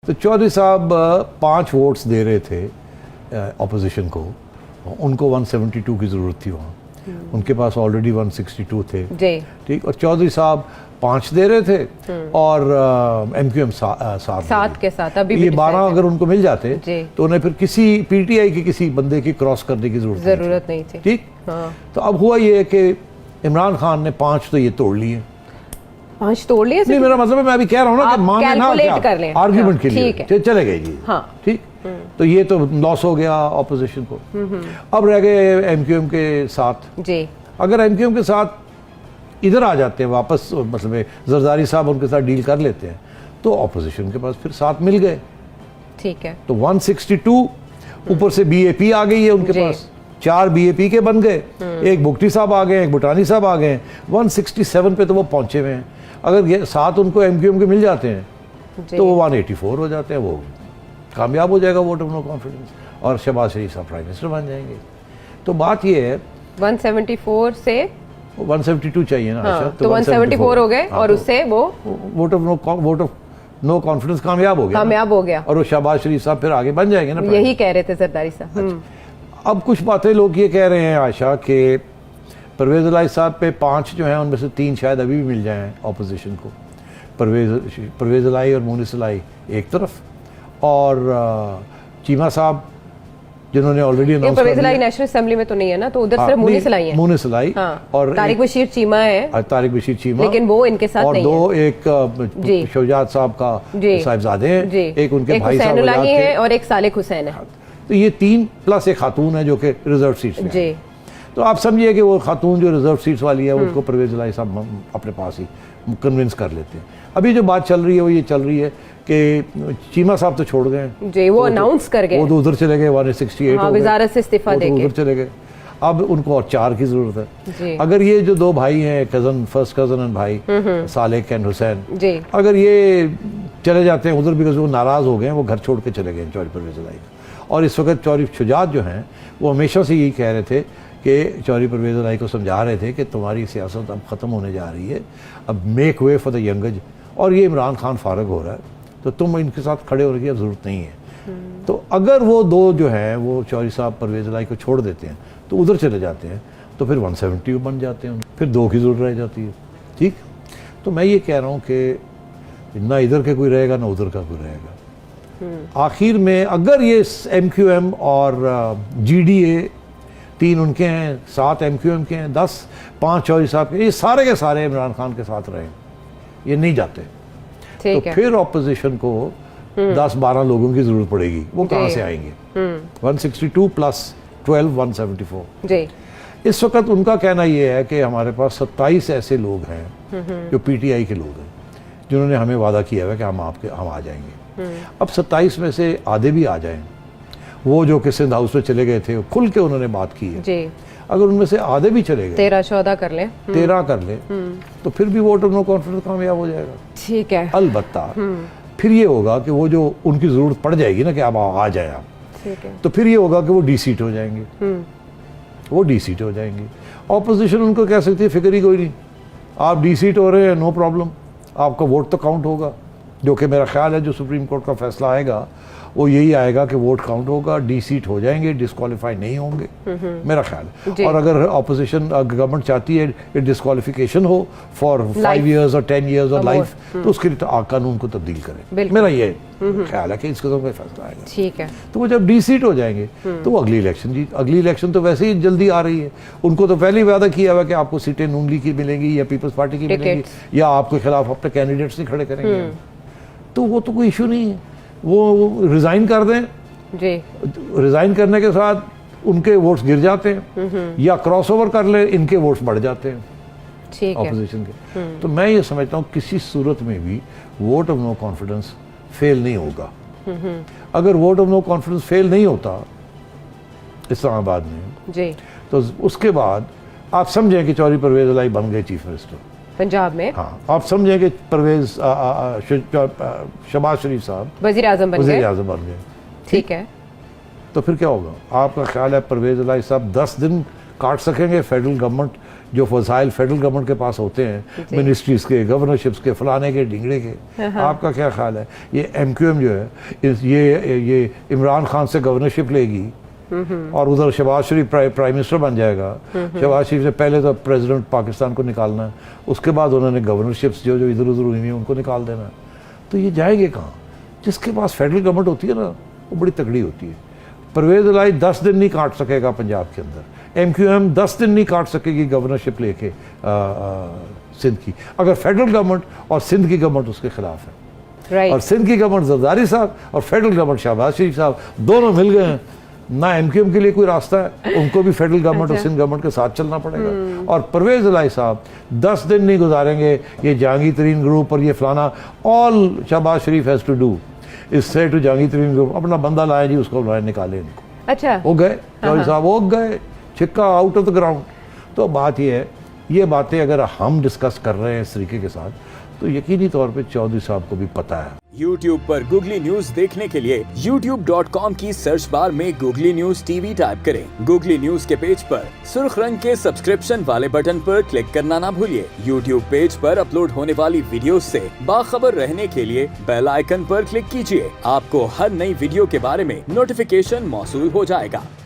तो चौधरी साहब 5 वोट्स दे रहे थे अपोजिशन को, उनको 172 की ज़रूरत थी वहाँ, उनके पास ऑलरेडी 162 थे जी, ठीक। और चौधरी साहब 5 दे रहे थे और MQM 7 के साथ अभी ये 12 अगर उनको मिल जाते तो उन्हें फिर किसी PTI के किसी बंदे की क्रॉस करने की जरूरत नहीं थी, ठीक। हाँ। तो अब हुआ ये कि इमरान खान ने 5 तो ये तोड़ लिए, 5 तोड़ लिए। नहीं, मेरा मतलब है मैं अभी कह रहा हूँ ना कि माने ना आर्ग्यूमेंट के लिए चले गए जी, ठीक। तो ये तो लॉस हो गया ऑपोजिशन को। अब रह गए MQM के साथ जी। अगर MQM के साथ इधर आ जाते हैं वापस, मतलब जरदारी साहब उनके साथ डील कर लेते हैं तो ऑपोजिशन के पास फिर 7 मिल गए, ठीक है। तो 162 ऊपर से BAP आ गई है उनके पास, 4 BAP के बन गए, एक बुगटी साहब आ गए, एक भुटानी साहब आ गए, 167 पे तो वो पहुंचे हुए हैं। अगर ये 7 उनको MQM के मिल जाते हैं तो वो 184 हो जाते हैं, वो कामयाब हो जाएगा वोट ऑफ नो कॉन्फिडेंस और शहबाज शरीफ साहब प्राइम मिनिस्टर बन जाएंगे। तो बात ये है 174 से 172 चाहिए ना, हाँ, तो 174 हो गए और उससे वो वोट ऑफ नो कॉन्फिडेंस कामयाब हो गया और वो शहबाज शरीफ साहब फिर आगे बन जाएंगे ना, यही कह रहे थे जरदारी साहब। अब कुछ बातें लोग ये कह रहे हैं आशा के परवेज इलाही साहब पे 5 जो हैं उनमें से 3 शायद अभी भी मिल जाएं ऑपोजिशन को, परवेज इलाही और मुनिस इलाही एक तरफ और चीमा साहब जिन्होंने ऑलरेडी अनाउंस परवेज इलाही नेशनल असेंबली में तो नहीं है ना, तो उधर सिर्फ मुनिस इलाही है, मुनिस इलाही और तारिक बशीर चीमा है, तारिक बशीर चीमा, लेकिन वो इनके साथ नहीं है। और 2 एक शौजाद साहब का साहिबजादे हैं, एक उनके भाई साहब है और एक सालिक हुसैन है। तो ये 3 प्लस एक खातून है जो कि रिजर्व सीट्स में है। तो आप समझिए कि वो खातून जो रिजर्व सीट्स वाली है उसको परवेज इलाही साहब अपने पास ही कन्विंस कर लेते हैं। अभी जो बात चल रही है वो ये चल रही है कि चीमा साहब तो छोड़ गए जी, वो अनाउंस कर गए, वो तो उधर चले गए, 168 हो गए, वजारत से इस्तीफा देके उधर चले गए। अब उनको और 4 की जरूरत है। अगर ये जो 2 भाई हैं फर्स्ट कजन एंड भाई सालिक एंड हुसैन, अगर ये चले जाते हैं उधर बिकॉज वो नाराज हो गए, वो घर छोड़ के चले गए चौधरी परवेज इलाही। और इस वक्त चौधरी शुजात जो हैं वो हमेशा से यही कह रहे थे कि चौधरी परवेज इलाही को समझा रहे थे कि तुम्हारी सियासत अब ख़त्म होने जा रही है, अब मेक वे फॉर द यंगज, और ये इमरान खान फारग हो रहा है तो तुम इनके साथ खड़े होने की अब ज़रूरत नहीं है। तो अगर वो 2 जो हैं वो चौधरी साहब परवेज इलाही को छोड़ देते हैं तो उधर चले जाते हैं तो फिर 170 बन जाते हैं, फिर 2 की ज़रूरत रह जाती है, ठीक। तो मैं ये कह रहा हूँ कि ना इधर के कोई रहेगा ना उधर का कोई रहेगा। आखिर में अगर ये MQM और GDA 3 उनके हैं, 7 MQM के हैं, 5 चौधरी साहब के, ये सारे के सारे इमरान खान के साथ रहे, ये नहीं जाते, तो फिर ऑपोजिशन को 10-12 लोगों की जरूरत पड़ेगी। वो कहाँ से आएंगे? 162 प्लस 12 174 जी। इस वक्त उनका कहना ये है कि हमारे पास 27 ऐसे लोग हैं जो PTI के लोग हैं जिन्होंने हमें वादा किया है कि हम आ जाएंगे। अब 27 में से आधे भी आ जाएं, वो जो कि सिंध हाउस में चले गए थे खुल के उन्होंने बात की है जी। अगर उनमें से आधे भी चले गए, 13-14 कर ले, 13 कर ले, तो फिर भी वोट ऑफ नो कॉन्फिडेंस कामयाब हो जाएगा, ठीक है। अलबत्ता फिर ये होगा कि वो जो उनकी जरूरत पड़ जाएगी ना कि अब आ जाए आप, ठीक है, तो फिर ये होगा कि वो D-सीट हो जाएंगे, वो D-सीट हो जाएंगे। ऑपोजिशन उनको कह सकती है फिक्र ही कोई नहीं, आप D-सीट हो रहे हैं, नो प्रॉब्लम, आपका वोट तो काउंट होगा, जो कि मेरा ख्याल है जो सुप्रीम कोर्ट का फैसला आएगा वो यही आएगा कि वोट काउंट होगा, D-सीट हो जाएंगे, डिस्क्वालीफाई नहीं होंगे, मेरा ख्याल है। और अगर ऑपोजिशन गवर्नमेंट चाहती है कि डिस्क्वालिफिकेशन हो फॉर 5 ईयर्स और 10 ईयर्स और लाइफ, तो उसके लिए तो कानून को तब्दील करें, मेरा ये ख्याल है कि इस कदम का फैसला आएगा, ठीक है। तो वो जब D-सीट हो जाएंगे तो वो अगली इलेक्शन तो वैसे ही जल्दी आ रही है, उनको तो पहले ही वादा किया हुआ कि आपको सीटें नून लीग की मिलेंगी या पीपल्स पार्टी की मिलेंगी या आपके खिलाफ अपने कैंडिडेट्स नहीं खड़े करेंगे, तो वो तो कोई इशू नहीं है, वो रिजाइन कर दें जी। रिजाइन करने के साथ उनके वोट्स गिर जाते हैं या क्रॉसओवर कर ले, इनके वोट्स बढ़ जाते हैं, ठीक है, ऑपोजिशन के। तो मैं ये समझता हूँ किसी सूरत में भी vote of no confidence fail नहीं होगा। अगर vote of no confidence fail नहीं होता इस्लामाबाद में जी, तो उसके बाद आप समझें कि चौधरी परवेज इलाही बन गए चीफ मिनिस्टर पंजाब में, हाँ, आप समझें कि परवेज शहबाज शरीफ साहब वज़ीर आज़म बन गए, ठीक है। तो फिर क्या होगा? आपका ख्याल है परवेज इलाही साहब 10 दिन काट सकेंगे फेडरल गवर्नमेंट जो वसाइल फेडरल गवर्नमेंट के पास होते हैं, मिनिस्ट्रीज के, गवर्नरशिप्स के, फलाने के, ढिंगड़े के, आपका क्या ख्याल है? ये MQM जो है ये इमरान खान से गवर्नरशिप लेगी और उधर शहबाज शरीफ प्राइम मिनिस्टर बन जाएगा। शहबाज शरीफ से पहले तो प्रेसिडेंट पाकिस्तान को निकालना है, उसके बाद उन्होंने गवर्नरशिप्स जो जो इधर उधर हुई हैं उनको निकाल देना है। तो ये जाएंगे कहाँ? जिसके पास फेडरल गवर्नमेंट होती है ना, वो बड़ी तगड़ी होती है। परवेज़ इलाही 10 दिन नहीं काट सकेगा पंजाब के अंदर, MQM 10 दिन नहीं काट सकेगी गवर्नरशिप लेके सिंध की, अगर फेडरल गवर्नमेंट और सिंध की गवर्नमेंट उसके खिलाफ है। और सिंध की गवर्नमेंट जरदारी साहब और फेडरल गवर्नमेंट शहबाज शरीफ साहब दोनों मिल गए हैं ना, MQM के लिए कोई रास्ता है, उनको भी फेडरल गवर्नमेंट और सिंध गवर्नमेंट के साथ चलना पड़ेगा। और परवेज़ इलाही साहब 10 दिन नहीं गुजारेंगे, ये जहांगीर तरीन ग्रुप और ये फलाना, all Shehbaz Sharif has to do is say to Jahangir Tareen group, अपना बंदा लाए जी, उसको लाए, निकाले इनको। अच्छा, वो गए चौधरी साहब, वो गए, छिक्का आउट ऑफ द ग्राउंड। तो बात ये है, ये बातें अगर हम डिस्कस कर रहे हैं इस तरीके के साथ, तो यकीनी तौर पे चौधरी साहब को भी पता है। YouTube पर गूगली न्यूज देखने के लिए youtube.com की सर्च बार में गूगली न्यूज TV टाइप करें। गूगली न्यूज के पेज पर सुर्ख रंग के सब्सक्रिप्शन वाले बटन पर क्लिक करना ना भूलिए। YouTube पेज पर अपलोड होने वाली वीडियोस से बाखबर रहने के लिए बेल आइकन पर क्लिक कीजिए। आपको हर नई वीडियो के बारे में नोटिफिकेशन मौसूल हो जाएगा।